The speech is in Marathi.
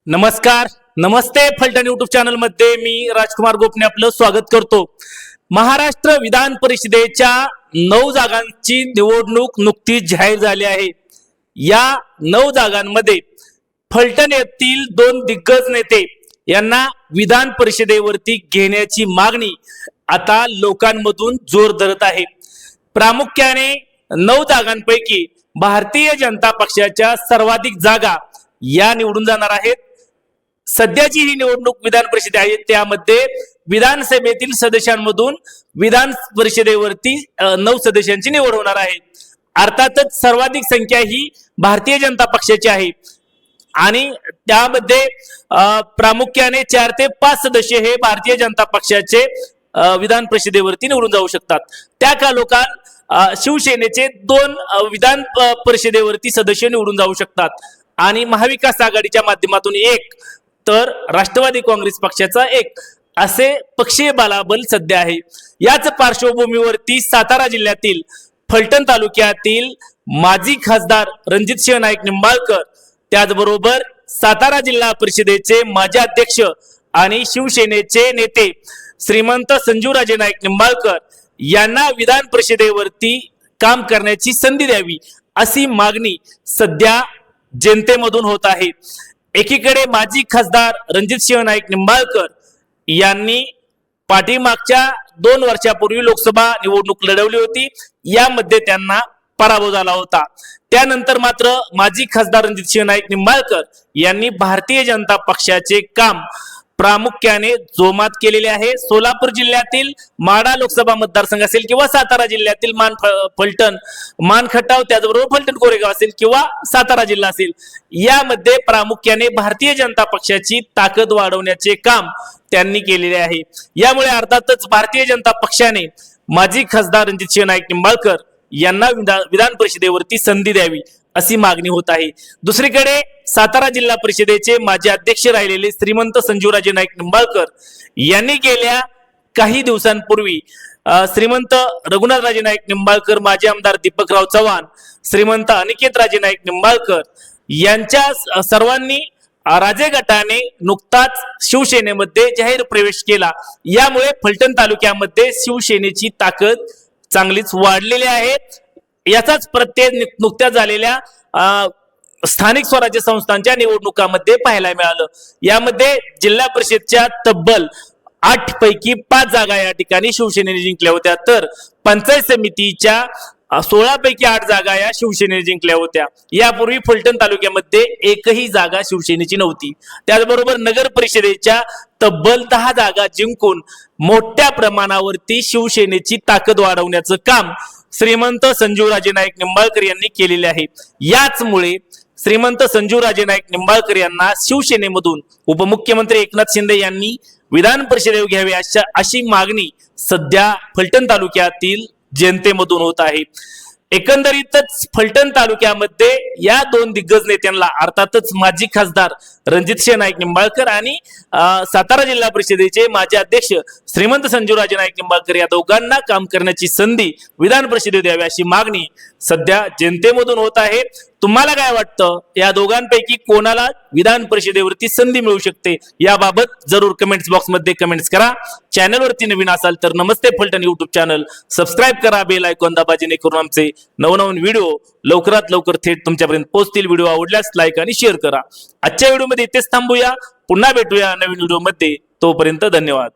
नमस्कार, नमस्ते फलटण युट्यूब चॅनल मध्ये मी राजकुमार गोपने आपलं स्वागत करतो। महाराष्ट्र विधान परिषदेच्या 9 जागांची निवडणूक नुकतीच जाहीर झाली आहे। या 9 जागांमध्ये फलटण येथील 2 दिग्गज नेते यांना विधान परिषदेवरती घेण्याची मागणी आता लोकांमधून जोर धरत आहे। प्रामुख्याने 9 जागांपैकी भारतीय जनता पक्षाच्या सर्वाधिक जागा या निवडून जाणार आहेत। सध्याची ही निवडणूक विधान परिषद आहे, त्यामध्ये विधानसभेतील सदस्यांमधून विधान परिषदेवरती 9 सदस्यांची निवड होणार आहे। अर्थातच सर्वाधिक संख्या ही भारतीय जनता पक्षाची आहे आणि त्यामध्ये प्रामुख्याने 4 ते 5 सदस्य हे भारतीय जनता पक्षाचे विधान परिषदेवरती निवडून जाऊ शकतात। त्या कालोखात शिवसेनेचे 2 विधान परिषदेवरती सदस्य निवडून जाऊ शकतात आणि महाविकास आघाडीच्या माध्यमातून 1 तर राष्ट्रवादी काँग्रेस पक्षाचा 1 असे पक्षीय बलाबल सध्या आहे। याच पार्श्वभूमीवरती सातारा जिल्ह्यातील फलटण तालुक्यातील माजी खासदार रणजितसिंह नाईक निंबाळकर, त्याचबरोबर सातारा जिल्हा परिषदेचे माजी अध्यक्ष आणि शिवसेनेचे नेते श्रीमंत संजूराजे नाईक निंबाळकर यांना विधान परिषदेवरती काम करण्याची संधी द्यावी अशी मागणी सध्या जनतेमधून होत आहे। एकीकडे माजी खासदार रणजितसिंह नाईक निंबाळकर यांनी पाठीमागच्या 2 वर्षापूर्वी लोकसभा निवडणूक लढवली होती, यामध्ये त्यांना पराभव झाला होता। त्यानंतर मात्र माजी खासदार रणजितसिंह नाईक निंबाळकर यांनी भारतीय जनता पक्षाचे काम प्रामुख्याने जोमात केलेले आहे। सोलापूर जिल्ह्यातील माढा लोकसभा मतदारसंघ असेल किंवा सातारा जिल्ह्यातील फलटण मानखटाव, त्याचबरोबर फलटण कोरेगाव असेल किंवा सातारा जिल्हा असेल, यामध्ये प्रामुख्याने भारतीय जनता पक्षाची ताकद वाढवण्याचे काम त्यांनी केलेले आहे। यामुळे अर्थातच भारतीय जनता पक्षाने माजी खासदार रणजितसिंह नाईक निंबाळकर यांना विधान परिषदेवरती संधी द्यावी अशी मागणी होत आहे। दुसरीकडे सातारा जिल्हा परिषदेचे माजी अध्यक्ष राहिलेले श्रीमंत संजूराजे नाईक निंबाळकर यांनी गेल्या काही दिवसांपूर्वी श्रीमंत रघुनाथराजे नाईक निंबाळकर, माजी आमदार दीपकराव चव्हाण, श्रीमंत अनिकेतराजे नाईक निंबाळकर यांच्या सर्वांनी राजे गटाने नुकताच शिवसेनेमध्ये जाहीर प्रवेश केला। यामुळे फलटण तालुक्यामध्ये शिवसेनेची ताकद चांगलीच वाढलेली आहे। याचाच प्रत्यय नुकत्याच झालेल्या स्थानिक स्वराज्य संस्थांच्या निवडणुकामध्ये पाहायला मिळालं। यामध्ये जिल्हा परिषदच्या तब्बल 8 पैकी 5 जागा या ठिकाणी शिवसेनेने जिंकल्या होत्या, तर पंचायत समितीच्या 16 पैकी 8 जागा या शिवसेनेने जिंकल्या होत्या। यापूर्वी फलटण तालुक्यामध्ये एकही जागा शिवसेनेची नव्हती। त्याचबरोबर नगर परिषदेच्या तब्बल 10 जागा जिंकून मोठ्या प्रमाणावरती शिवसेनेची ताकद वाढवण्याचं काम श्रीमंत संजूराजे नाईक निंबाळकर यांनी केलेले आहे। याचमुळे श्रीमंत संजूराजे नाईक निंबाळकर यांना शिवसेनेमधून उपमुख्यमंत्री एकनाथ शिंदे यांनी विधान परिषदेवर घ्यावे अशी मागणी सध्या फलटण तालुक्यातील जनतेमधून होत आहे। एकंदरीतच फलटण तालुक्यामध्ये या 2 दिग्गज नेत्यांना अर्थातच माजी खासदार रणजितसिंह नाईक निंबाळकर आणि सातारा जिल्हा परिषदेचे माजी अध्यक्ष श्रीमंत संजूराजे नाईक निंबाळकर या दोघांना काम करण्याची संधी विधान परिषदेत द्यावी अशी मागणी सध्या जनतेमधून होत आहे। तुम्हाला काय वाटतं, या दोघांपैकी कोणाला विधान परिषदेवरती संधी मिळू शकते याबाबत जरूर कमेंट्स बॉक्स मध्ये कमेंट्स करा। चॅनलवरती नवीन असाल तर नमस्ते फलटण युट्यूब चॅनल सबस्क्राईब करा, बेल आयकॉन दाबा, जेणेकरून आमचे नवनवीन व्हिडिओ लवकरात लवकर थेट तुमच्यापर्यंत पोहोचतील। व्हिडिओ आवडल्यास लाईक आणि शेअर करा। आजच्या व्हिडिओमध्ये इथेच थांबूया, पुन्हा भेटूया नवीन व्हिडिओ मध्ये। तोपर्यंत धन्यवाद।